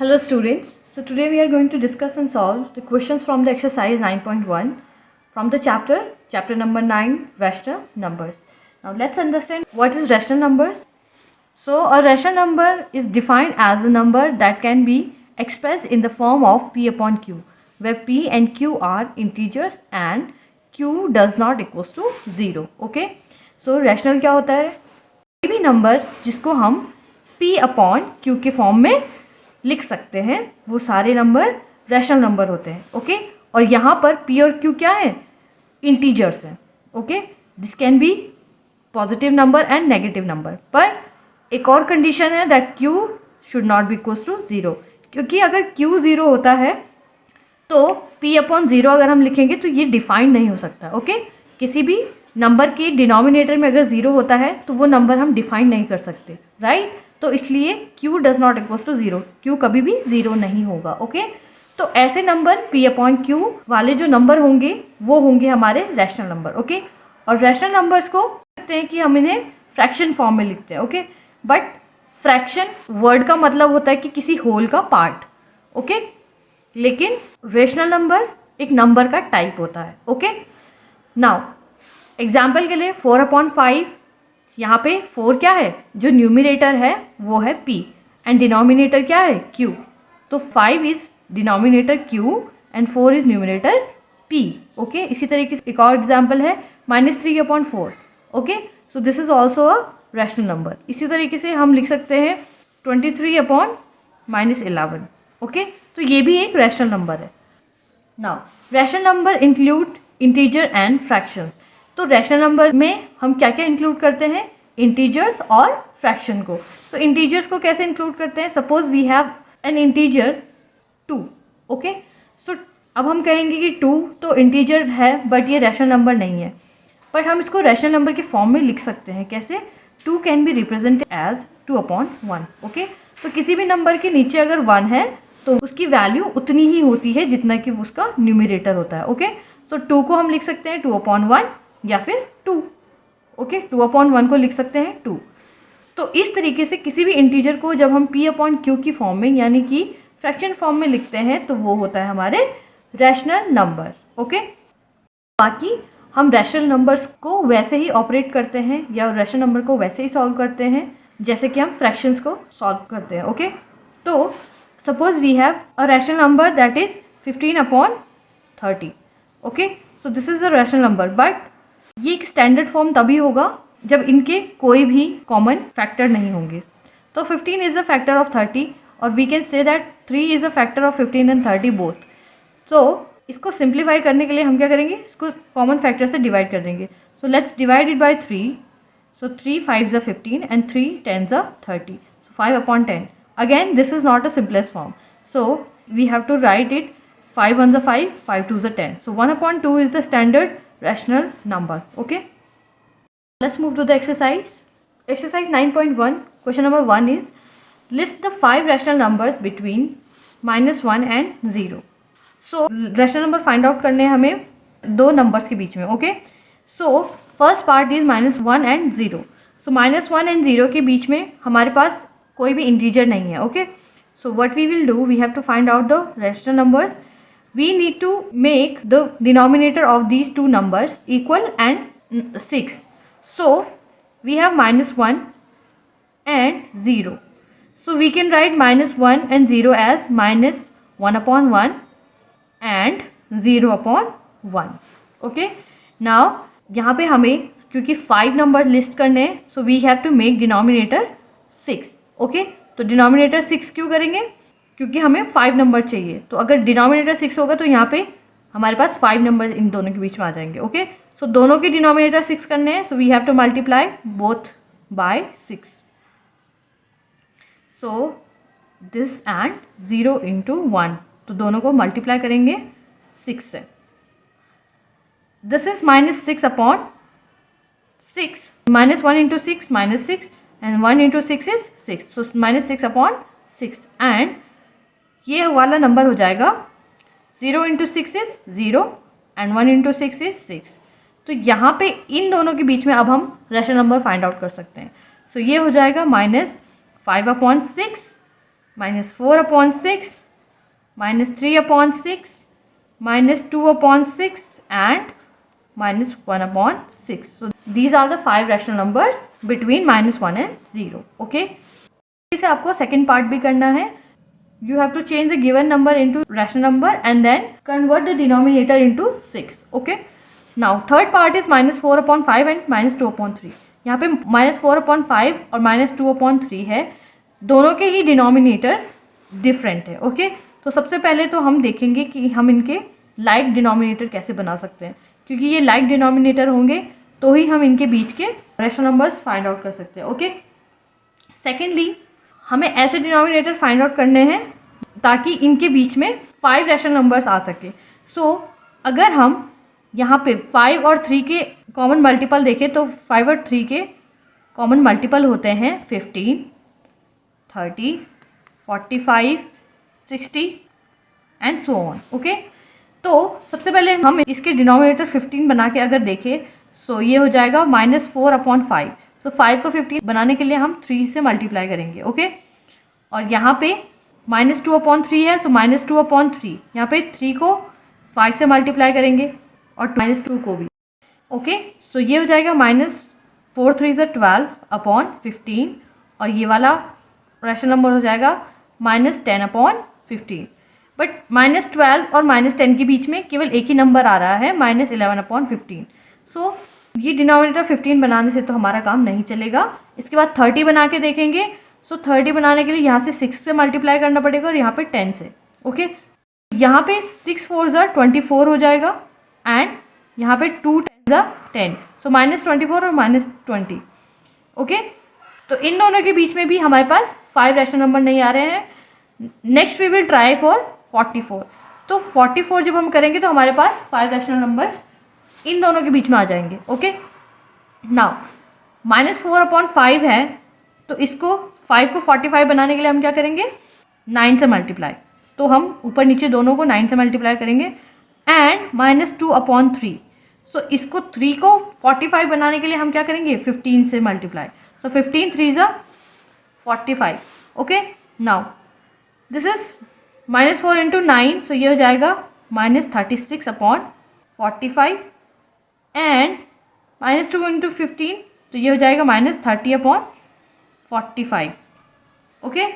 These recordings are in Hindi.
Hello students, so today we are going to discuss and solve the questions from the exercise 9.1 from the chapter number 9, rational numbers. Now let's understand what is rational numbers. So a rational number is defined as a number that can be expressed in the form of p upon q, where p and q are integers and q does not equals to 0. Okay, so rational क्या होता है? कोई भी नंबर जिसको हम p अपॉन q के फॉर्म में लिख सकते हैं वो सारे नंबर रैशनल नंबर होते हैं. ओके, और यहाँ पर p और q क्या है? इंटीजर्स हैं. Okay, this can be positive number and negative number, पर एक और कंडीशन है that q should not be equals to 0, क्योंकि अगर q 0 होता है तो p अपॉन 0 अगर हम लिखेंगे तो ये डिफाइन नहीं हो सकता. ओके, किसी भी नंबर के डिनोमिनेटर में अगर 0 होता है तो वो नंबर हम डिफाइन नहीं कर सकते, राइट? तो इसलिए q does not equals to 0, q कभी भी 0 नहीं होगा. ओके, तो ऐसे नंबर p अपॉन q वाले जो नंबर होंगे वो होंगे हमारे रैशनल नंबर. ओके, और रैशनल नंबर्स को कहते हैं कि हम इन्हें फ्रैक्शन फॉर्म में लिखते हैं. ओके, बट फ्रैक्शन वर्ड का मतलब होता है कि किसी होल का पार्ट. ओके, लेकिन रेशनल नंबर एक नंबर का टाइप होता है. ओके, नाउ एग्जाम्पल के लिए 4/5, यहाँ पे 4 क्या है? जो न्यूमिनेटर है वो है p एंड डिनोमिनेटर क्या है? q. तो 5 is denominator q and 4 is numerator p. Okay, इसी तरीके से एक और एग्जाम्पल है -3/4. Okay, so this is also a rational number. इसी तरीके से हम लिख सकते हैं 23/-11. ओके, तो ये भी एक रैशनल नंबर है. Now rational number include integer and fractions. तो रैशनल नंबर में हम क्या क्या इंक्लूड करते हैं? इंटीजर्स और फ्रैक्शन को. तो इंटीजर्स को कैसे इंक्लूड करते हैं? Suppose we have an integer 2. Okay, so अब हम कहेंगे कि 2 तो इंटीजर है बट ये रैशनल नंबर नहीं है, बट हम इसको रैशनल नंबर के फॉर्म में लिख सकते हैं. कैसे? 2 can be represented as 2/1. Okay, तो किसी भी नंबर के नीचे अगर 1 है तो उसकी वैल्यू उतनी ही होती है जितना कि उसका न्यूमिनेटर होता है. ओके, सो 2 को हम लिख सकते हैं 2/1 या फिर 2. ओके, 2/1 को लिख सकते हैं 2. तो इस तरीके से किसी भी इंटीजर को जब हम p अपॉन q की फॉर्म में यानी कि फ्रैक्शन फॉर्म में लिखते हैं तो वो होता है हमारे रैशनल नंबर. ओके, बाकी हम रैशनल नंबर्स को वैसे ही ऑपरेट करते हैं या रैशनल नंबर को वैसे ही सॉल्व करते हैं जैसे कि हम फ्रैक्शंस को सॉल्व करते हैं. ओके, तो suppose we have a rational number that is 15/30. Okay, so this is a rational number, but ये एक स्टैंडर्ड फॉर्म तभी होगा जब इनके कोई भी कॉमन फैक्टर नहीं होंगे. तो 15 इज अ फैक्टर ऑफ 30 और we can say that 3 is a factor of 15 and 30 both. तो इसको सिंप्लीफाई करने के लिए हम क्या करेंगे? इसको कॉमन फैक्टर से डिवाइड कर देंगे. So let's divide it by 3. So 3 5s are 15 and 3 10s are 30. So 5/10. Again, this is not a simplest form. So we have to write it 5 1s are 5, 5 2s are 10. So 1/2 is the standard rational number. Okay. Let's move to the exercise. Exercise 9.1. Question number 1 is list the 5 rational numbers between -1 and 0. So rational number find out करने हमें दो numbers के बीच में. Okay. So first part is -1 and 0. So -1 and 0 के बीच में हमारे पास कोई भी इंटीजर नहीं है. Okay, so what we will do, we have to find out the rational numbers. We need to make the denominator of these two numbers equal and 6. So we have -1 and 0. So we can write -1 and 0 as -1/1 and 0/1. Okay, now यहाँ पे हमें क्योंकि 5 नंबर लिस्ट करने हैं so we have to make denominator 6. Okay, तो डिनोमिनेटर 6 क्यों करेंगे? क्योंकि हमें 5 नंबर चाहिए. तो अगर डिनोमिनेटर 6 होगा तो यहाँ पे हमारे पास 5 नंबर इन दोनों के बीच में आ जाएंगे. ओके, सो दोनों के डिनोमिनेटर 6 करने हैं, so we have to multiply both by 6. So this and 0 into 1, तो दोनों को मल्टीप्लाई करेंगे 6 से. This is -6/6. -1 into 6 -6 and 1 into 6 is 6. So -6/6 and ये वाला नंबर हो जाएगा 0 into 6 is 0 and 1 into 6 is 6. तो यहाँ पे इन दोनों के बीच में अब हम रैशनल नंबर फाइंड आउट कर सकते हैं. सो ये हो जाएगा -5/6 -4/6, -3/6, -2/6 and -1/6. So these are the 5 rational numbers between -1 and 0. Okay. इसे आपको सेकेंड पार्ट भी करना है. You have to change the given number into rational number and then convert the denominator into 6. Okay. Now third part is -4/5 and -2/3. यहाँ पे -4/5 और -2/3 है, दोनों के ही डिनोमिनेटर डिफरेंट है. ओके. तो सबसे पहले तो हम देखेंगे कि हम इनके लाइक डिनोमिनेटर कैसे बना सकते हैं, क्योंकि ये लाइक डिनोमिनेटर होंगे तो ही हम इनके बीच के रैशनल नंबर्स फाइंड आउट कर सकते हैं. ओके. सेकेंडली हमें ऐसे डिनोमिनेटर फाइंड आउट करने हैं ताकि इनके बीच में 5 रैशनल नंबर्स आ सके. सो अगर हम यहाँ पे 5 और 3 के कॉमन मल्टीपल देखें तो 5 और 3 के कॉमन मल्टीपल होते हैं 15, 30, 45, 60 एंड सो ऑन. ओके. तो सबसे पहले हम इसके डिनोमिनेटर 15 बना के अगर देखें, सो ये हो जाएगा -4/5. सो 5 को 15 बनाने के लिए हम 3 से मल्टीप्लाई करेंगे. ओके. और यहाँ पे -2/3 है, तो -2/3. यहाँ पे 3 को 5 से मल्टीप्लाई करेंगे और -2 को भी. ओके. सो ये हो जाएगा -4 3 12/15 और ये वाला रैशनल नंबर हो जाएगा -10/15. बट -12 और -10 के बीच में केवल एक ही नंबर आ रहा है, -11/15. सो ये डिनोमिनेटर 15 बनाने से तो हमारा काम नहीं चलेगा. इसके बाद 30 बना के देखेंगे. सो 30 बनाने के लिए यहाँ से 6 से मल्टीप्लाई करना पड़ेगा और यहाँ पे 10 से. ओके. यहाँ पे 6 4 24 हो जाएगा एंड यहाँ पे 2 10 10. सो -24 और -20. ओके. तो इन दोनों के बीच में भी हमारे पास 5 रैशनल नंबर नहीं आ रहे हैं. Next we will try for 44. तो 44 जब हम करेंगे तो हमारे पास 5 रैशनल नंबर्स इन दोनों के बीच में आ जाएंगे. ओके. नाउ -4/5 है, तो इसको 5 को 45 बनाने के लिए हम क्या करेंगे, 9 से मल्टीप्लाई. तो हम ऊपर नीचे दोनों को 9 से मल्टीप्लाई करेंगे एंड -2/3. सो इसको 3 को 45 बनाने के लिए हम क्या करेंगे, 15 से multiply. So 15 3 45. Okay. Now this is -4 × 9. सो ये हो जाएगा -36/45 एंड -2 × 15. तो ये हो जाएगा -30/45. ओके.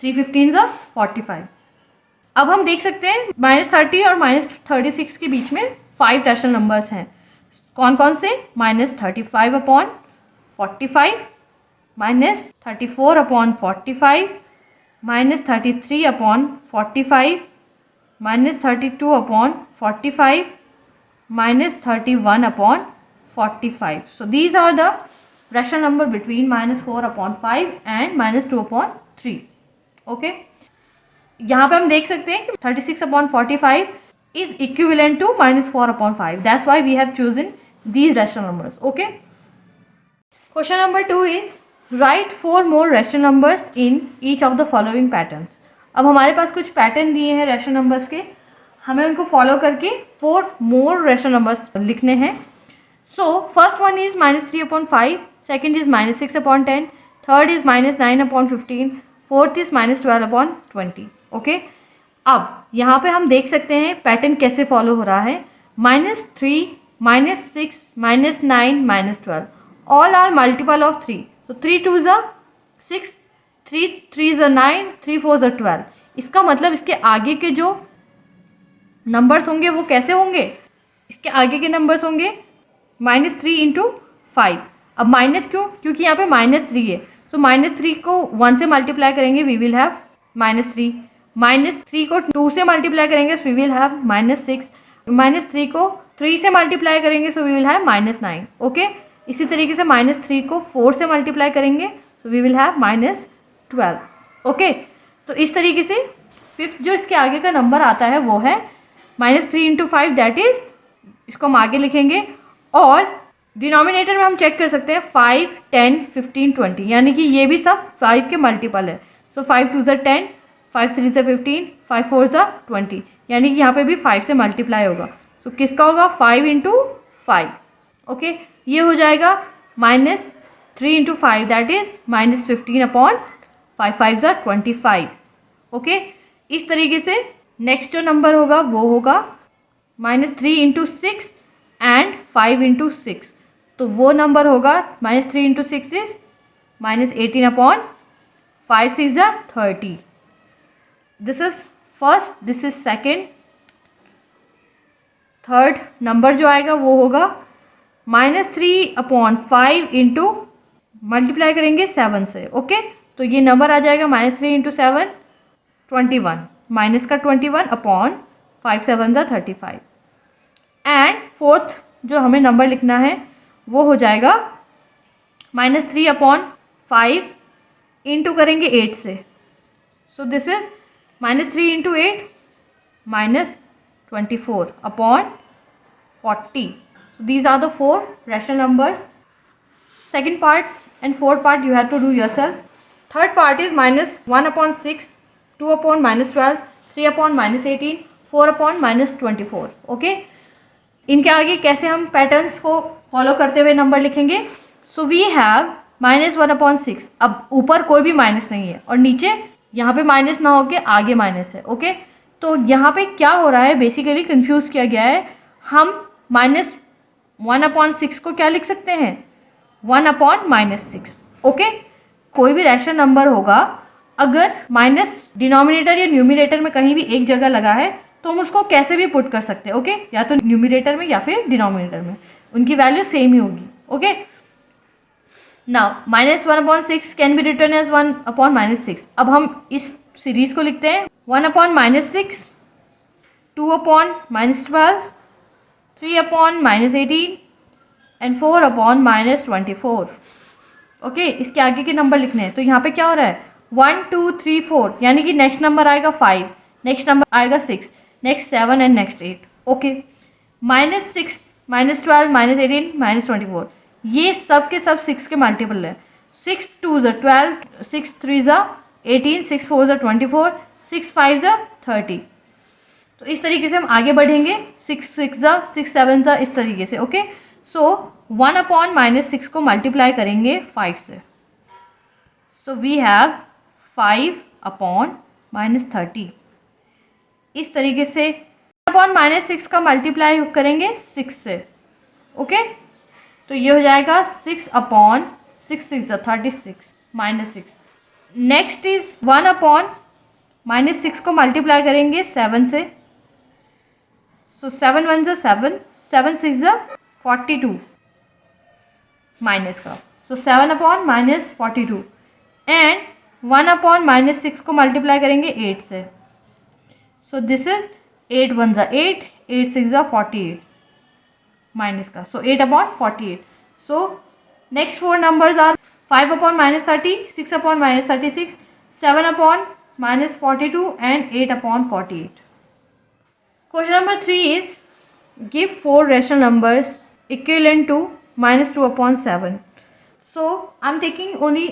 3 15 45. अब हम देख सकते हैं -30 और -36 के बीच में 5 रैशनल नंबर्स हैं. कौन कौन से, -35/45, -34/45, -33/45, -32/45, -31/45. So these are the rational number between -4/5 and -2/3. Okay. यहाँ पे हम देख सकते हैं कि 36/45 is equivalent to -4/5. That's why we have chosen these rational numbers. Okay. Question number 2 is write 4 more rational numbers in each of the following patterns. अब हमारे पास कुछ पैटर्न दिए हैं रैशनल नंबर्स के, हमें उनको फॉलो करके 4 मोर रैशनल नंबर्स लिखने हैं. So first one is -3/5, second is -6/10, third is -9/15, fourth is -12/20. Okay. अब यहाँ पे हम देख सकते हैं पैटर्न कैसे फॉलो हो रहा है. -3, -6, -9, -12 all are multiple of 3. So 3 2 6, 3 3 9, 3 4 12. इसका मतलब इसके आगे के जो नंबर्स होंगे वो कैसे होंगे, इसके आगे के नंबर्स होंगे -3 × 5. अब माइनस क्यों, क्योंकि यहाँ पे -3 है. सो -3 को 1 से मल्टीप्लाई करेंगे, वी विल हैव -3. -3 को 2 से मल्टीप्लाई करेंगे, सो वी विल हैव -6. -3 को 3 से मल्टीप्लाई करेंगे, so we will have -9. Okay. इसी तरीके से -3 को 4 से मल्टीप्लाई करेंगे, so we will have -12. Okay. तो इस तरीके से फिफ्थ जो इसके आगे का नंबर आता है वो है -3 × 5, दैट इज, इसको हम आगे लिखेंगे. और डिनोमिनेटर में हम चेक कर सकते हैं 5, 10, 15, 20, यानी कि ये भी सब 5 के मल्टीपल है. सो 5 2 10, 5 3 15, 5 4 20, यानी कि यहाँ पे भी 5 से मल्टीप्लाई होगा. सो किसका होगा, 5 × 5. ओके. ये हो जाएगा -3 × 5, दैट इज -15/5. 5 5 ज़ा 25। ओके, इस तरीके से नेक्स्ट जो नंबर होगा वो होगा -3 इंटू 6 एंड 5 इंटू 6। तो वो नंबर होगा -3 इंटू 6 इज -18 अपॉन 5 6 ज़ा 30। This is first, this is second. Third number जो आएगा वो होगा -3 अपॉन 5 इंटू मल्टीप्लाई करेंगे 7 से। ओके, तो ये नंबर आ जाएगा -3 इंटू 7 21, माइनस का 21 अपॉन 5 7 ज़ा 35। एंड फोर्थ जो हमें नंबर लिखना है वो हो जाएगा -3 अपॉन 5 इंटू करेंगे 8 से। सो this is -3 into 8 -24 upon 40। So these are the 4 rational numbers. Second part and fourth part you have to do yourself. Third part is -1 upon 6, 2 upon -12, 3 upon -18, 4 upon -24. Okay, इनके आगे कैसे हम पैटर्न्स को फॉलो करते हुए नंबर लिखेंगे। So we have -1 upon 6। अब ऊपर कोई भी माइनस नहीं है और नीचे यहाँ पे माइनस ना होके आगे माइनस है। ओके, तो यहाँ पे क्या हो रहा है, बेसिकली कंफ्यूज किया गया है। हम -1 अपॉन 6 को क्या लिख सकते हैं, 1 अपॉन -6। ओके, कोई भी रैशनल नंबर होगा अगर माइनस डिनोमिनेटर या न्यूमिनेटर में कहीं भी एक जगह लगा है तो हम उसको कैसे भी पुट कर सकते हैं। ओके, या तो न्यूमिनेटर में या फिर डिनोमिनेटर में, उनकी वैल्यू सेम ही होगी। Okay, now -1 upon 6 can be written as 1 upon -6। अब हम इस सीरीज को लिखते हैं 1 upon -6, 2 upon -12, 3 upon -18 and 4 upon -24। Okay, इसके आगे के नंबर लिखने हैं। तो यहाँ पे क्या हो रहा है, 1 2 3 4, यानी कि नेक्स्ट नंबर आएगा 5, नेक्स्ट नंबर आएगा 6, नेक्स्ट 7 एंड नेक्स्ट 8। ओके, -6, -12, -18, -24, ये सब के सब 6 के मल्टीपल है। 6 2 ज़ा 12, 6 3 ज़ा 18, 6 4 ज़ा 24, 6 5 ज़ा 30। तो इस तरीके से हम आगे बढ़ेंगे, 6 6 ज़ा 6 7 ज़ा, इस तरीके से। ओके, सो 1 अपॉन -6 को मल्टीप्लाई करेंगे 5 से। So we have 5 upon -30। इस तरीके से अपॉन -6 का मल्टीप्लाई करेंगे 6 से। ओके, तो ये हो जाएगा 6 अपॉन 6 6 ज़ा 36 -6। नेक्स्ट इज 1 अपॉन -6 को मल्टीप्लाई करेंगे 7 से। सो 7 1 ज़ा 7, 7 6 ज़ा 42 माइनस का। सो 7 अपॉन -42 एंड 1 अपॉन -6 को मल्टीप्लाई करेंगे 8 से। सो दिस इज 8 1 ज़ा 8, 8 6 ज़ा 48 माइनस का। So 8 upon 48। So next 4 numbers are 5 upon -30, 6 upon -36, 7 upon -42 and 8 upon 48। Question number 3 is give 4 rational numbers equivalent to -2 upon 7. So I'm taking only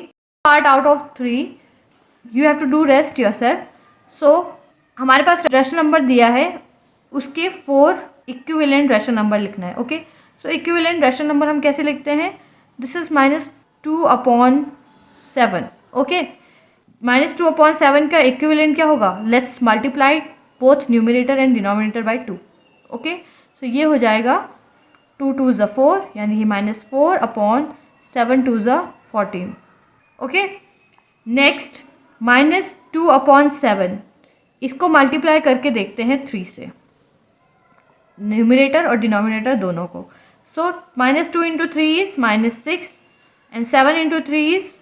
part out of 3. You have to do rest yourself. So हमारे पास rational number दिया है, उसके 4 equivalent rational number लिखना है। Okay, so equivalent rational number हम कैसे लिखते हैं, this is -2 upon 7. Okay, -2 upon 7 का equivalent क्या होगा, let's multiply both numerator and denominator by 2. Okay, so ये हो जाएगा 2 2 ज़ा 4, यानी कि -4 अपॉन 7 2 ज़ा 14। ओके, नेक्स्ट -2 अपॉन 7, इसको मल्टीप्लाई करके देखते हैं 3 से, न्यूमिनेटर और डिनोमिनेटर दोनों को। सो -2 into 3 is -6 and 7 into 3 is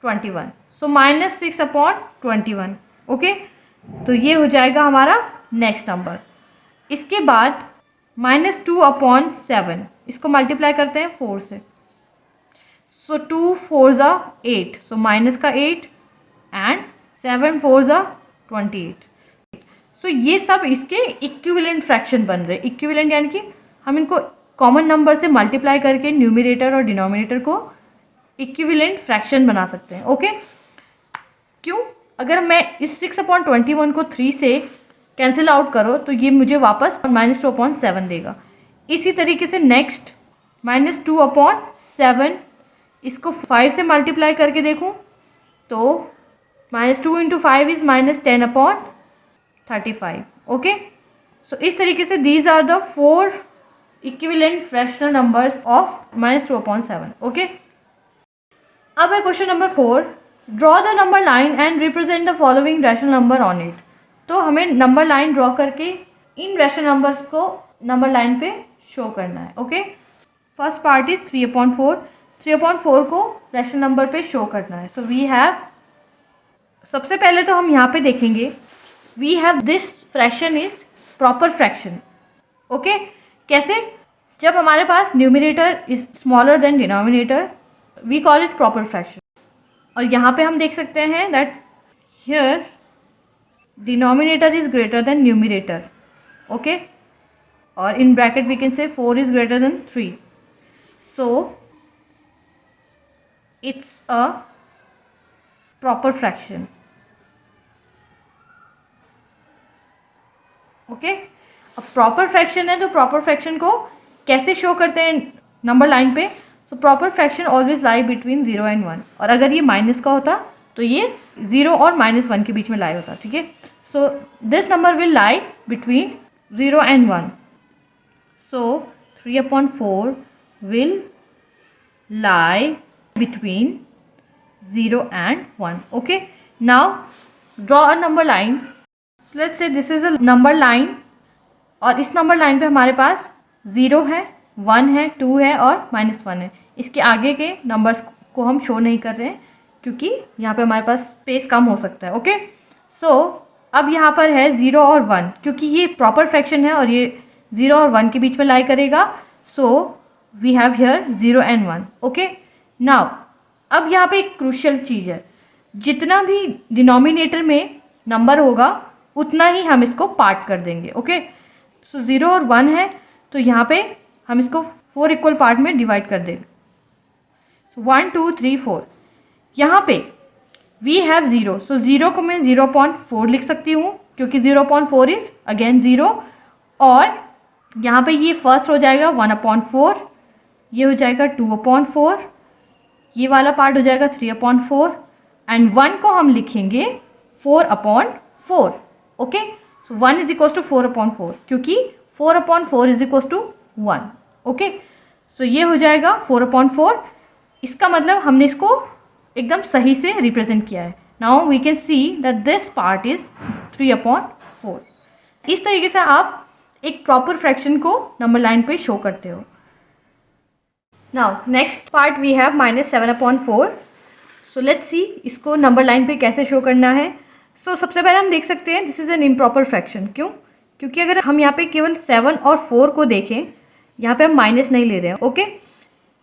21। So -6 upon 21। Okay, तो ये हो जाएगा हमारा नेक्स्ट नंबर। इसके बाद -2 अपॉन 7, इसको मल्टीप्लाई करते हैं 4 से। सो 2 4 ज़ा 8, सो माइनस का 8 एंड 7 4 ज़ा 28। सो ये सब इसके इक्विवेलेंट फ्रैक्शन बन रहे हैं। इक्विवेलेंट यानी कि हम इनको कॉमन नंबर से मल्टीप्लाई करके न्यूमिनेटर और डिनोमिनेटर को इक्विवेलेंट फ्रैक्शन बना सकते हैं। ओके, क्यों, अगर मैं इस 6 अपॉन 21 को 3 से कैंसिल आउट करो तो ये मुझे वापस -2 अपॉन 7 देगा। इसी तरीके से नेक्स्ट -2 अपॉन 7, इसको 5 से मल्टीप्लाई करके देखूं तो -2 × 5 इज -10/35. ओके, सो इस तरीके से these are the 4 equivalent rational numbers of -2/7. Okay, अब है question number 4. Draw the number line and represent the following rational number on it. तो हमें नंबर लाइन ड्रॉ करके इन रैशनल नंबर्स को नंबर लाइन पे शो करना है. Okay, first part is 3/4. 3/4 को रैशनल नंबर पे शो करना है. सो वी हैव, सबसे पहले तो हम यहाँ पे देखेंगे, we have this fraction is proper fraction. Okay, कैसे? जब हमारे पास numerator is smaller than denominator, we call it proper fraction. और यहाँ पे हम देख सकते हैं that here denominator is greater than numerator. Okay, और in bracket we can say 4 is greater than 3. So it's a proper fraction. Okay, अब proper fraction है तो proper fraction को कैसे शो करते हैं नंबर लाइन पे? So proper fraction always lie between 0 and 1. और अगर ये माइनस का होता तो ये 0 और -1 के बीच में लाई होता. ठीक है, so this number will lie between 0 and 1. So 3/4 will lie between 0 and 1. Okay, now draw a number line. So let's say this is a number line, और इस नंबर लाइन पे हमारे पास 0 है, 1 है, 2 है और -1 है. इसके आगे के नंबर्स को हम शो नहीं कर रहे हैं क्योंकि यहाँ पे हमारे पास स्पेस कम हो सकता है. ओके, सो अब यहाँ पर है 0 और 1, क्योंकि ये प्रॉपर फ्रैक्शन है और ये 0 और 1 के बीच में लाई करेगा. So we have here 0 and 1. Okay, now अब यहाँ पे एक क्रूशियल चीज़ है, जितना भी डिनोमिनेटर में नंबर होगा उतना ही हम इसको पार्ट कर देंगे. ओके, सो 0 और 1 है तो यहाँ पे हम इसको 4 इक्वल पार्ट में डिवाइड कर देंगे. 1 2 3 4. यहाँ पे वी हैव 0, सो 0 को मैं 0/4 लिख सकती हूँ क्योंकि 0/4 इज अगेन 0. और यहाँ पे ये फर्स्ट हो जाएगा 1/4, ये हो जाएगा 2/4, ये वाला पार्ट हो जाएगा 3/4 एंड 1 को हम लिखेंगे 4/4. Okay, so 1 is equal to 4/4 क्योंकि 4/4 is equal to 1. Okay, so ये हो जाएगा 4/4. इसका मतलब हमने इसको एकदम सही से रिप्रेजेंट किया है. Now we can see that this part is 3/4. इस तरीके से आप एक प्रॉपर फ्रैक्शन को नंबर लाइन पे शो करते हो. Now next part we have -7/4. So let's see इसको नंबर लाइन पे कैसे शो करना है. सो सबसे पहले हम देख सकते हैं this is an improper fraction. क्यों? क्योंकि अगर हम यहाँ पे केवल 7 और 4 को देखें, यहाँ पे हम माइनस नहीं ले रहे हैं. ओके,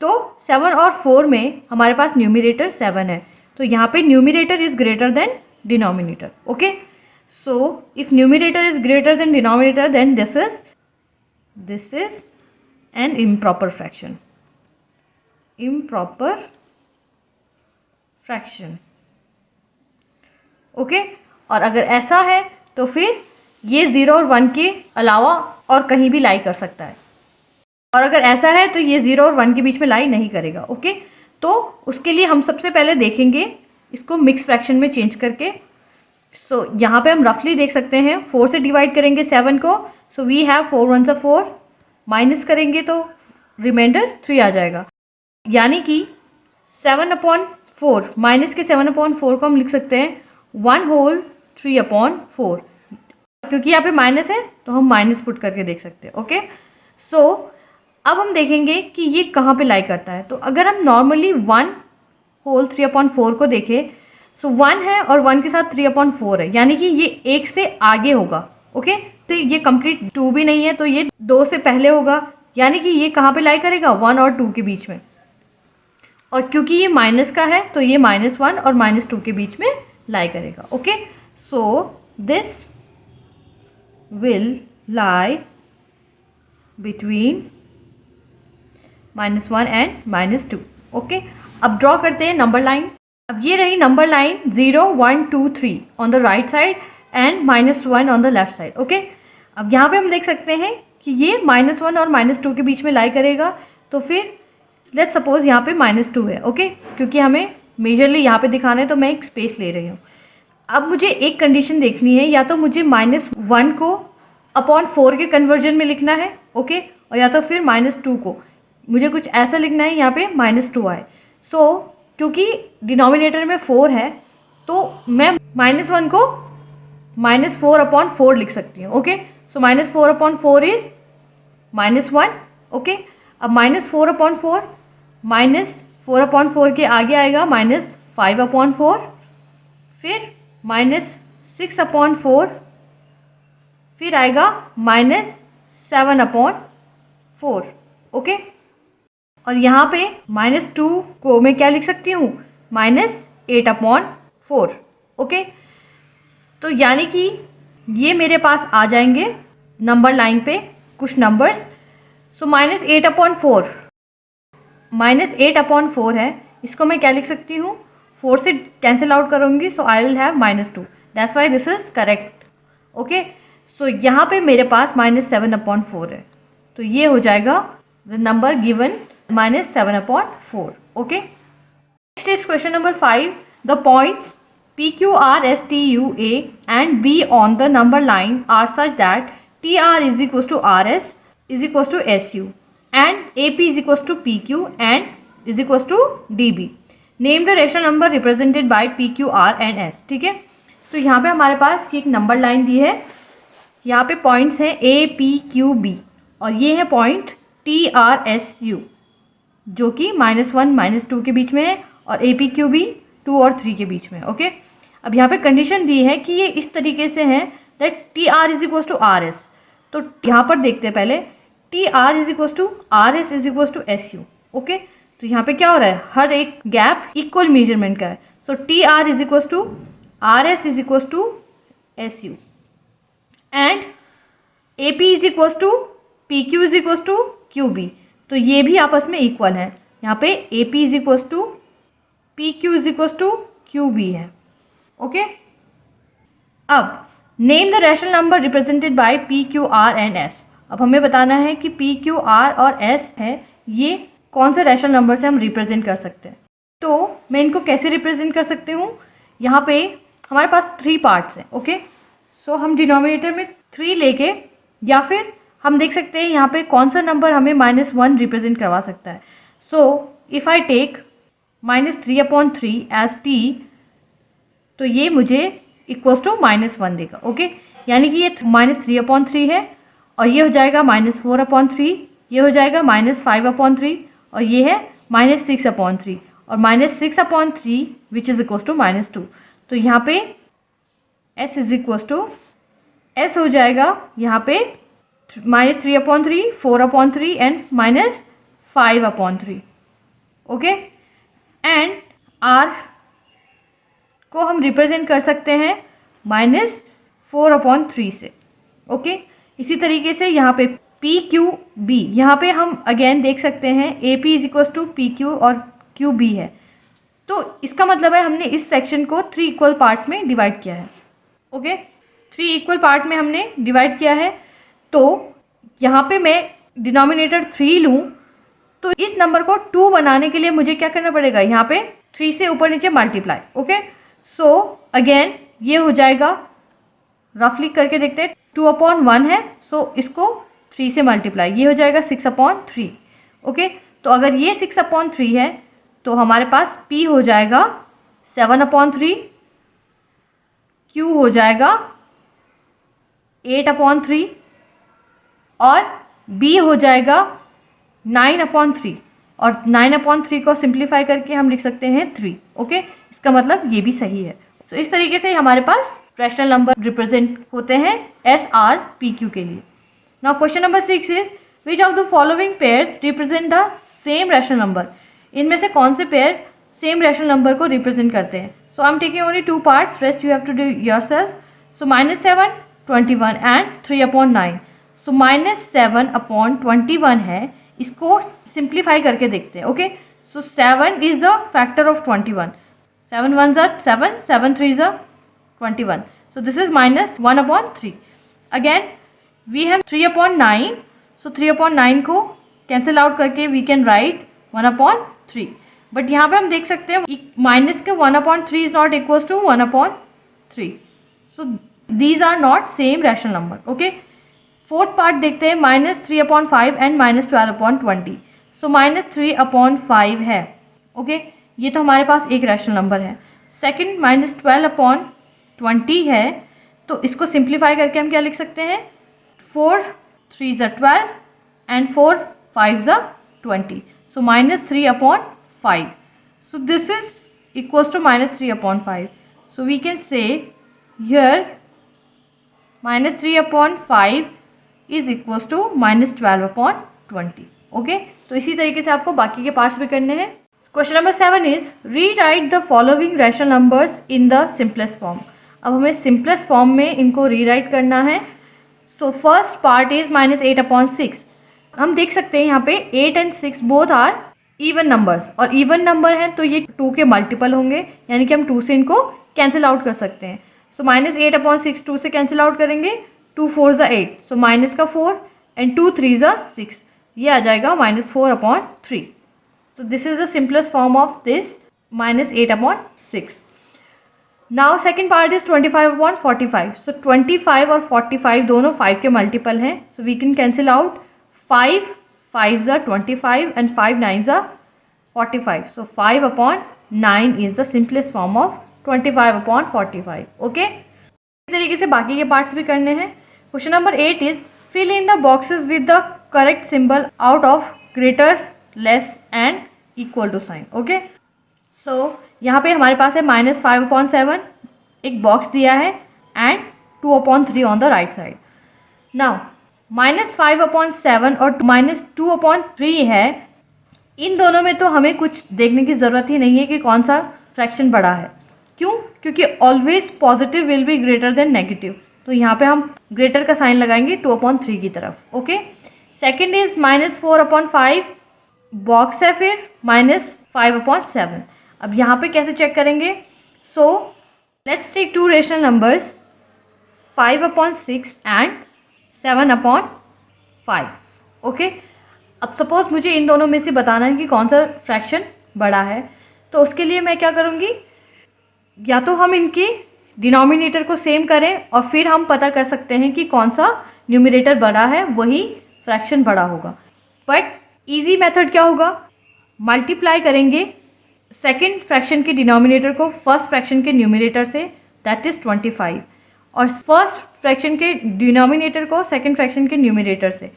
तो 7 और 4 में हमारे पास न्यूमरेटर 7 है, तो यहाँ पे numerator is greater than denominator. Okay, so if numerator is greater than denominator then this is an improper fraction. Okay, और अगर ऐसा है तो फिर ये 0 और 1 के अलावा और कहीं भी लाई कर सकता है, और अगर ऐसा है तो ये 0 और 1 के बीच में लाई नहीं करेगा. ओके, तो उसके लिए हम सबसे पहले देखेंगे इसको मिक्स फ्रैक्शन में चेंज करके. सो यहाँ पे हम रफली देख सकते हैं 4 से डिवाइड करेंगे 7 को, सो वी हैव 4 1 = 4, माइनस करेंगे तो रिमाइंडर 3 आ जाएगा. यानी कि 7/4 माइनस के 7/4 को हम लिख सकते हैं 1 होल 3/4. क्योंकि यहाँ पे माइनस है तो हम माइनस पुट करके देख सकते हैं. ओके, सो अब हम देखेंगे कि ये कहाँ पे लाई करता है. तो अगर हम नॉर्मली 1 होल 3/4 को देखें, सो 1 है और 1 के साथ 3/4 है, यानी कि ये 1 से आगे होगा. ओके, तो ये कंप्लीट 2 भी नहीं है तो ये 2 से पहले होगा, यानी कि ये कहाँ पे लाई करेगा 1 और 2 के बीच में. और क्योंकि ये माइनस का है तो ये -1 और -2 के बीच में लाई करेगा. Okay, so this will lie between -1 and -2. Okay, अब ड्रॉ करते हैं नंबर लाइन. अब ये रही number line 0 1 2 3 on the right side and -1 on the left side. Okay, अब यहाँ पे हम देख सकते हैं कि ये -1 और -2 के बीच में लाई करेगा. तो फिर लेट्स सपोज यहाँ पे -2 है. ओके, क्योंकि हमें मेजरली यहाँ पे दिखाना है तो मैं एक स्पेस ले रही हूँ। अब मुझे एक कंडीशन देखनी है, या तो मुझे -1 को अपॉन 4 के कन्वर्जन में लिखना है, ओके, और या तो फिर -2 को, मुझे कुछ ऐसा लिखना है यहाँ पे -2 आए। सो क्योंकि डिनोमिनेटर में 4 है तो मैं -1 को -4/4 लिख सकती हूँ, ओके। So -4/4 is -1, okay. अब -4/4 -4/4 के आगे आएगा -5/4, फिर -6/4, फिर आएगा -7/4, ओके। और यहाँ पे -2 को मैं क्या लिख सकती हूँ, -8/4, ओके। तो यानी कि ये मेरे पास आ जाएंगे नंबर लाइन पे कुछ नंबर्स। सो -8/4 है, इसको मैं क्या लिख सकती हूँ, 4 से कैंसिल आउट करूँगी, so I will have -2, that's why this is correct, okay. So यहाँ पे मेरे पास -7/4 है, तो ये हो जाएगा the number given -7/4, okay. Next is question number 5, the points P, Q, R, S, T, U, A and B on the number line are such that TR is equals to RS is equals to SU and AP is equals to PQ and is equals to DB. Name the rational number represented by P, Q, R and S. ठीक है, तो यहाँ पे हमारे पास एक नंबर लाइन दी है, यहाँ पे पॉइंट्स हैं A, P, Q, B और ये है point T, R, S, U जो कि -1 -2 के बीच में है और A, P, Q, B 2 और 3 के बीच में, ओके। अब यहाँ पे कंडीशन दी है कि ये इस तरीके से है that TR is equals to RS। तो यहाँ पर देखते हैं पहले TR is equals to RS is equals to SU, okay. तो यहाँ पे क्या हो रहा है, हर एक गैप इक्वल मेजरमेंट का है। So TR is equals to RS is equals to SU and AP is equals to PQ is equals to QB। तो ये भी आपस में इक्वल है, यहाँ पे AP is equals to PQ is equals to QB है, ओके। अब name the rational number represented by P, Q, R and S। अब हमें बताना है कि P, Q, R और S है, ये कौन से रैशनल नंबर से हम रिप्रेजेंट कर सकते हैं। तो मैं इनको कैसे रिप्रेजेंट कर सकती हूँ, यहाँ पे हमारे पास 3 पार्ट्स हैं, ओके। सो हम डिनोमिनेटर में 3 लेके, या फिर हम देख सकते हैं यहाँ पे कौन सा नंबर हमें -1 रिप्रेजेंट करवा सकता है। So if I take -3/3 as T, तो ये मुझे इक्वल्स टू -1 देगा, ओके। यानी कि ये -3/3 है और ये हो जाएगा -4/3, ये हो जाएगा -5/3 और ये है -6/3 और -6/3 विच इज़ इक्वल्स टू -2। तो यहाँ पे S is equals to S हो जाएगा यहाँ पे -3/3, 4/3 एंड -5/3, ओके। एंड R को हम रिप्रेजेंट कर सकते हैं -4/3 से, ओके। इसी तरीके से यहाँ पे P, Q, B, यहाँ पे हम अगेन देख सकते हैं AP is equals to PQ और QB है। तो इसका मतलब है हमने इस सेक्शन को 3 इक्वल पार्ट्स में डिवाइड किया है, ओके। 3 इक्वल पार्ट में हमने डिवाइड किया है। तो यहाँ पे मैं डिनोमिनेटर 3 लूँ तो इस नंबर को 2 बनाने के लिए मुझे क्या करना पड़ेगा, यहाँ पे 3 से ऊपर नीचे मल्टीप्लाई, ओके। सो अगेन ये हो जाएगा, रफली करके देखते हैं, 2/1 है, सो इसको 3 से मल्टीप्लाई, ये हो जाएगा 6/3, ओके। तो अगर ये 6/3 है तो हमारे पास P हो जाएगा 7/3, Q हो जाएगा 8/3 और B हो जाएगा 9/3 और 9/3 को सिंप्लीफाई करके हम लिख सकते हैं 3, ओके। इसका मतलब ये भी सही है। सो इस तरीके से हमारे पास रैशनल नंबर रिप्रेजेंट होते हैं S, R, P, Q के लिए। Now question number 6 is which of the following pairs represent the same rational number. इनमें से कौन से पेयर सेम रैशनल नंबर को रिप्रेजेंट करते हैं। So I am taking only 2 parts, rest you have to do yourself. So -7, 21 and 3/9। So -7/21 है, इसको सिंप्लीफाई करके देखते हैं, ओके। So 7 is a factor of 21, 7 1s are 7, 7 3s are 21. So this is -1/3. Again we have 3/9. So 3/9 को कैंसिल आउट करके we can write 1/3. बट यहाँ पे हम देख सकते हैं माइनस के 1/3 is not equal to 1/3, so these are not same rational number. Okay, fourth part देखते हैं, -3/5 एंड -12/20. सो -3/5 है. ओके, ये तो हमारे पास एक रैशनल नंबर है. सेकंड -12/20 है, तो इसको सिंप्लीफाई करके हम क्या लिख सकते हैं, 4 3 = 12 and 4 5 = 20. So -3/5. So this is equals to -3/5. So we can say here -3/5 is equals to -12/20. Okay, तो इसी तरीके से आपको बाकी के पार्ट्स भी करने हैं. Question number 7 is rewrite the following rational numbers in the simplest form. अब हमें सिंपलेस्ट फॉर्म में इनको रीराइट करना है. So first part is -8/6. हम देख सकते हैं यहाँ पे 8 and 6 both are even numbers, और इवन नंबर हैं तो ये 2 के मल्टीपल होंगे, यानी कि हम 2 से इनको कैंसिल आउट कर सकते हैं. सो -8/6 2 से कैंसिल आउट करेंगे, 2 4 = 8, सो माइनस का 4 एंड 2 3 = 6, ये आ जाएगा -4/3. So this is the simplest form of this -8/6. Now second part is 25/45. सो 25 और 45 दोनों 5 के मल्टीपल हैं, so we can cancel out 5 5 = 25 and 5 9 = 45. So 5/9 is the simplest form of 25/45. Okay, इस तरीके से बाकी के पार्ट्स भी करने हैं. Question number 8 is fill in the boxes with the correct symbol out of greater, less and equal to sign. Okay, so यहाँ पे हमारे पास है -5/7, एक बॉक्स दिया है, and 2/3 on the right side. Now -5/7 और -2/3 है, इन दोनों में तो हमें कुछ देखने की ज़रूरत ही नहीं है कि कौन सा फ्रैक्शन बड़ा है. क्यों? क्योंकि always positive will be greater then negative, तो यहाँ पे हम ग्रेटर का साइन लगाएंगे 2/3 की तरफ. ओके, सेकेंड इज -4/5, बॉक्स है, फिर -5/7. अब यहाँ पे कैसे चेक करेंगे? So let's take 2 rational numbers, 5/6 and 7/5. Okay, अब सपोज मुझे इन दोनों में से बताना है कि कौन सा फ्रैक्शन बड़ा है, तो उसके लिए मैं क्या करूँगी, या तो हम इनकी डिनोमिनेटर को सेम करें और फिर हम पता कर सकते हैं कि कौन सा न्यूमरेटर बड़ा है, वही फ्रैक्शन बड़ा होगा. बट इजी मेथड क्या होगा, मल्टीप्लाई करेंगे सेकेंड फ्रैक्शन के डिनोमिनेटर को फर्स्ट फ्रैक्शन के न्यूमरेटर से, दैट इज़ 25, और फर्स्ट फ्रैक्शन के डिनोमिनेटर को सेकंड फ्रैक्शन के न्यूमरेटर से,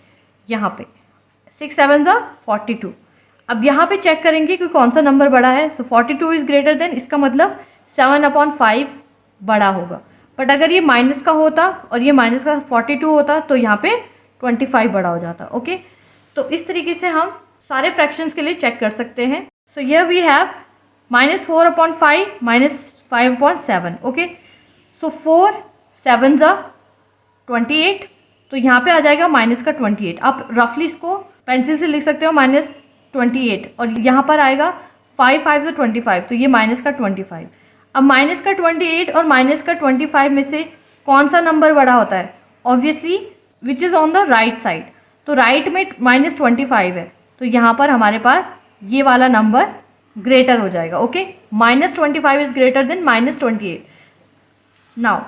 यहाँ पे 6 7 = 42. अब यहाँ पे चेक करेंगे कि कौन सा नंबर बड़ा है. सो 42 इज़ ग्रेटर देन, इसका मतलब 7/5 बड़ा होगा. बट अगर ये माइनस का होता और ये माइनस का 42 होता तो यहाँ पे 25 बड़ा हो जाता. ओके, तो इस तरीके से हम सारे फ्रैक्शंस के लिए चेक कर सकते हैं. So here we have -4/5 -5/7. Okay, so 4 7 = 28, तो यहाँ पे आ जाएगा माइनस का 28. आप रफली इसको पेंसिल से लिख सकते हो -28, और यहाँ पर आएगा 5 5 = 25, तो ये माइनस का 25. अब माइनस का 28 और माइनस का 25 में से कौन सा नंबर बड़ा होता है? Obviously which is on the right side. तो राइट में -25 है, तो यहाँ पर हमारे पास ये वाला नंबर ग्रेटर हो जाएगा. Okay, -25 is greater then -28. Now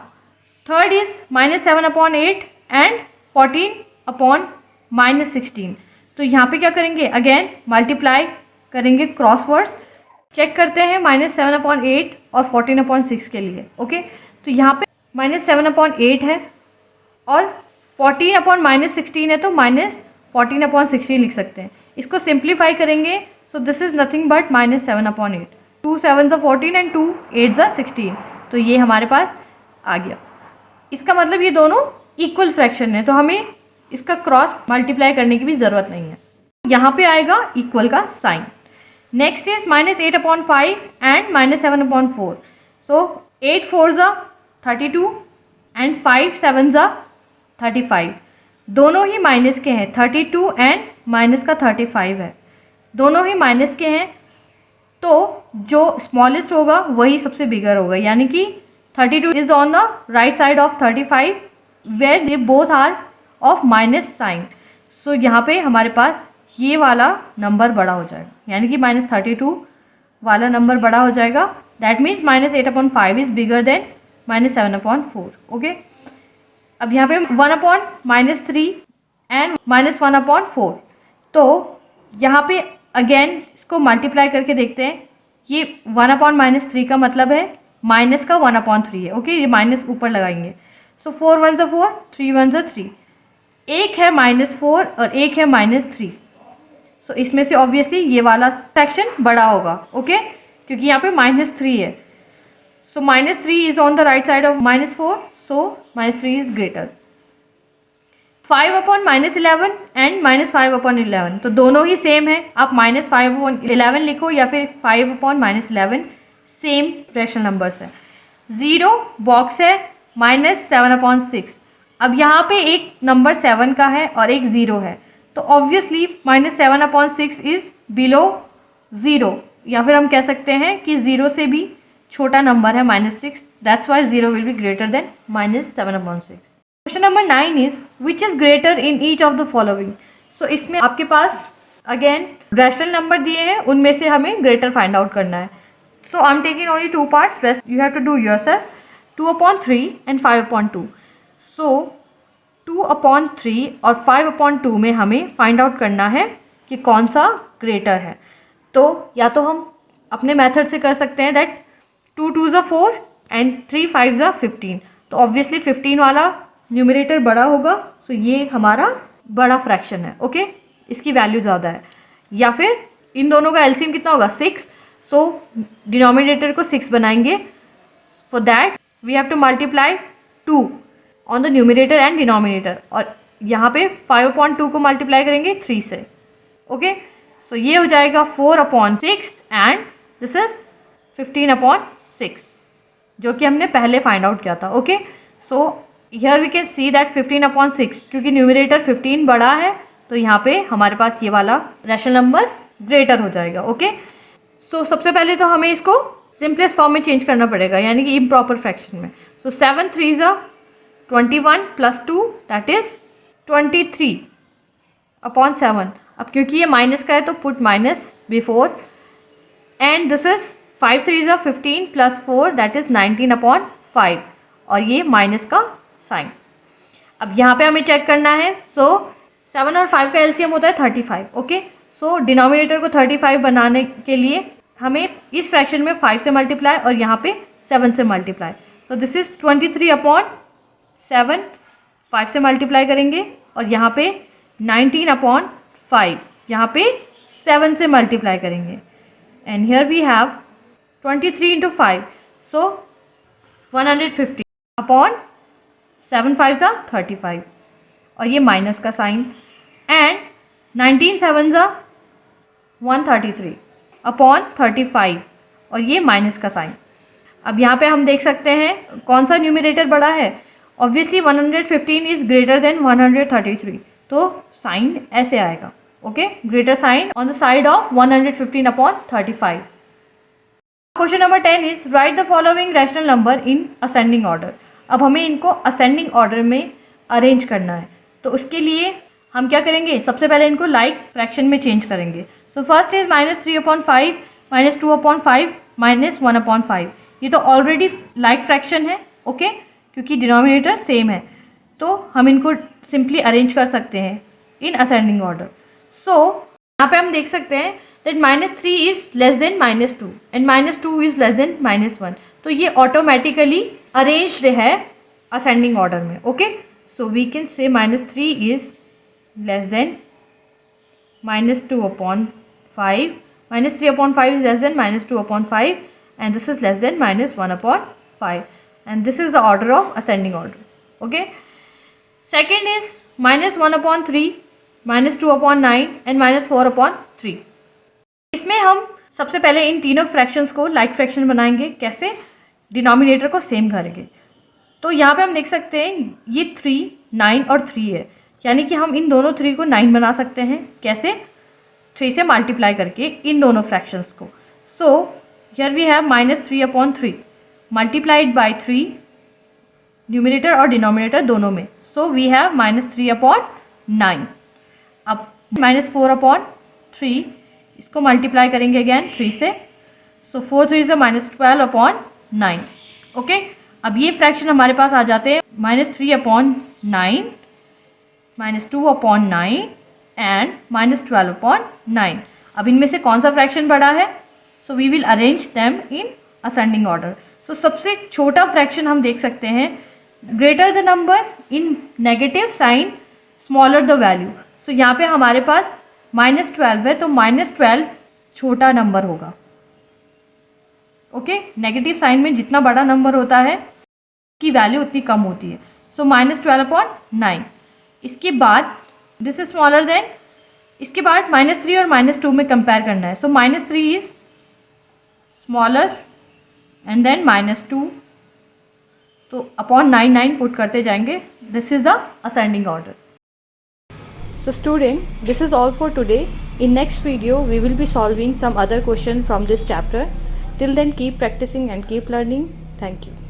third is -7/8 and 14/-16. तो यहाँ पे क्या करेंगे, अगेन मल्टीप्लाई करेंगे क्रॉसवर्ड्स. चेक करते हैं -7/8 और 14/6 के लिए. ओके, तो यहाँ पे -7/8 है और 14/-16 है, तो -14/16 लिख सकते हैं. इसको सिंप्लीफाई करेंगे, सो this is nothing but -7/8. 2 7 = 14 and 2 8 = 16, तो ये हमारे पास आ गया. इसका मतलब ये दोनों इक्वल फ्रैक्शन है, तो हमें इसका क्रॉस मल्टीप्लाई करने की भी ज़रूरत नहीं है. यहाँ पे आएगा इक्वल का sign. Next is -8/5 and -7/4. So 8 4 = 32 and 5 7 = 35. दोनों ही माइनस के हैं, 32 एंड माइनस का 35 है, दोनों ही माइनस के हैं, तो जो स्मॉलेस्ट होगा वही सबसे बिगर होगा, यानी कि 32 is on the right side of 35 where they both are of minus sign. So यहाँ पे हमारे पास ये वाला नंबर बड़ा हो जाएगा, यानी कि -32 वाला नंबर बड़ा हो जाएगा, that means -8/5 is bigger than -7/4। Okay, अब यहाँ पे 1/-3 एंड -1/4, तो यहाँ पे अगेन इसको मल्टीप्लाई करके देखते हैं। ये 1/-3 का मतलब है माइनस का 1/3 है। ओके, ये माइनस ऊपर लगाएंगे, सो 4 1 4, 3 1 3, एक है -4 और एक है -3, सो इसमें से ऑब्वियसली ये वाला फ्रैक्शन बड़ा होगा। ओके, क्योंकि यहाँ पे -3 है, सो -3 is on the right side of -4, so -3 is greater. 5/-11 and -5/11, तो दोनों ही सेम है। आप -5/11 लिखो या फिर 5/-11, सेम रैशनल नंबर्स है। 0 बॉक्स है -7/6। अब यहाँ पे एक नंबर 7 का है और एक 0 है, तो ऑब्वियसली -7/6 इज बिलो 0, या फिर हम कह सकते हैं कि 0 से भी छोटा नंबर है -6, that's why 0 will be greater than -7/6। Question number 9 is which is greater in each of the following. So इसमें आपके पास अगेन रैशनल नंबर दिए हैं, उनमें से हमें ग्रेटर फाइंड आउट करना है। So I am taking only 2 parts, rest you have to do yourself. 2/3 and 5/2। So 2/3 और 5/2 में हमें फाइंड आउट करना है कि कौन सा ग्रेटर है। तो या तो हम अपने मेथड से कर सकते हैं दैट 2 2s 4 एंड 3 5s 15, तो ऑब्वियसली 15 वाला न्यूमरेटर बड़ा होगा, सो ये हमारा बड़ा फ्रैक्शन है। ओके, इसकी वैल्यू ज़्यादा है। या फिर इन दोनों का एलसीएम कितना होगा 6, सो डिनोमिनेटर को 6 बनाएंगे। For that we have to multiply 2 on the numerator and denominator, और यहाँ पे 5/2 को मल्टीप्लाई करेंगे 3 से। ओके, सो ये हो जाएगा 4/6 एंड दिस इज 15/6, जो कि हमने पहले फाइंड आउट किया था। Okay, so here we can see that 15/6, क्योंकि न्यूमरेटर 15 बड़ा है, तो यहाँ पे हमारे पास ये वाला रैशनल नंबर ग्रेटर हो जाएगा। ओके, सो सबसे पहले तो हमें इसको सिंपलेस्ट फॉर्म में चेंज करना पड़ेगा, यानी कि इम्प्रॉपर फ्रैक्शन में। सो 7 3s 21 + 2 दैट इज 23/7। अब क्योंकि ये माइनस का है तो put minus before, and this is 5 3s 15 + 4 that is 19/5, और ये माइनस का साइन। अब यहाँ पे हमें चेक करना है। सो 7 और 5 का एलसीएम होता है 35। ओके, सो डिनोमिनेटर को 35 बनाने के लिए हमें इस फ्रैक्शन में 5 से मल्टीप्लाई और यहाँ पे 7 से मल्टीप्लाई। सो दिस इज 23/7, 5 से मल्टीप्लाई करेंगे, और यहाँ पे 19/5, यहाँ पे 7 से मल्टीप्लाई करेंगे, and here we have 23 × 5, so 150/7 5s 35, और ये माइनस का साइन, एंड 19 7s 133/35, और ये माइनस का साइन। अब यहाँ पे हम देख सकते हैं कौन सा न्यूमरेटर बड़ा है। ऑब्वियसली 115 इज ग्रेटर देन 133, तो साइन ऐसे आएगा। Okay, greater sign on the side of 115/35। Question number 10 is write the following rational number in ascending order. अब हमें इनको असेंडिंग ऑर्डर में अरेंज करना है, तो उसके लिए हम क्या करेंगे, सबसे पहले इनको लाइक फ्रैक्शन में चेंज करेंगे। So first is -3/5 -2/5 -1/5। ये तो ऑलरेडी लाइक फ्रैक्शन है। ओके, क्योंकि डिनोमिनेटर सेम है, तो हम इनको सिंपली अरेंज कर सकते हैं इन असेंडिंग ऑर्डर। सो यहाँ पे हम देख सकते हैं that -3 is less than -2 and -2 is less than -1, तो ये ऑटोमेटिकली अरेंज्ड है असेंडिंग ऑर्डर में। Okay, so we can say -3 is less than -2/5, -3/5 is less than -2/5, and this is less than -1/5, and this is the order of ascending order. Okay, second is -1/3, -2/9 and -4/3। इसमें हम सबसे पहले इन तीनों फ्रैक्शंस को लाइक फ्रैक्शन बनाएंगे। कैसे, डिनोमिनेटर को सेम करेंगे। तो यहाँ पे हम देख सकते हैं ये 3 9 और 3 है, यानी कि हम इन दोनों 3 को 9 बना सकते हैं। कैसे, 3 से मल्टीप्लाई करके इन दोनों फ्रैक्शंस को। So here we have -3/3 multiplied by 3 numerator और डिनोमिनेटर दोनों में, सो वी हैव -3/9। अब -4/3 इसको मल्टीप्लाई करेंगे अगेन 3 से, सो 4 3 is -12/9. ओके, अब ये फ्रैक्शन हमारे पास आ जाते हैं -3/9, -2/9 एंड -12/9. अब इनमें से कौन सा फ्रैक्शन बड़ा है? So we will arrange them in ascending order. So सबसे छोटा फ्रैक्शन हम देख सकते हैं, greater the number in negative sign, smaller the value. So यहाँ पे हमारे पास -12 है, तो -12 छोटा नंबर होगा. ओके, नेगेटिव साइन में जितना बड़ा नंबर होता है की वैल्यू उतनी कम होती है. सो -12/9. इसके बाद दिस इज स्मॉलर देन, इसके बाद -3 और -2 में कंपेयर करना है. सो -3 इज स्मॉलर एंड देन -2, तो अपॉन 9 पुट करते जाएंगे. This is the ascending order. So student, this is all for today. In next video, we will be solving some other question from this chapter. Till then, keep practicing and keep learning. Thank you.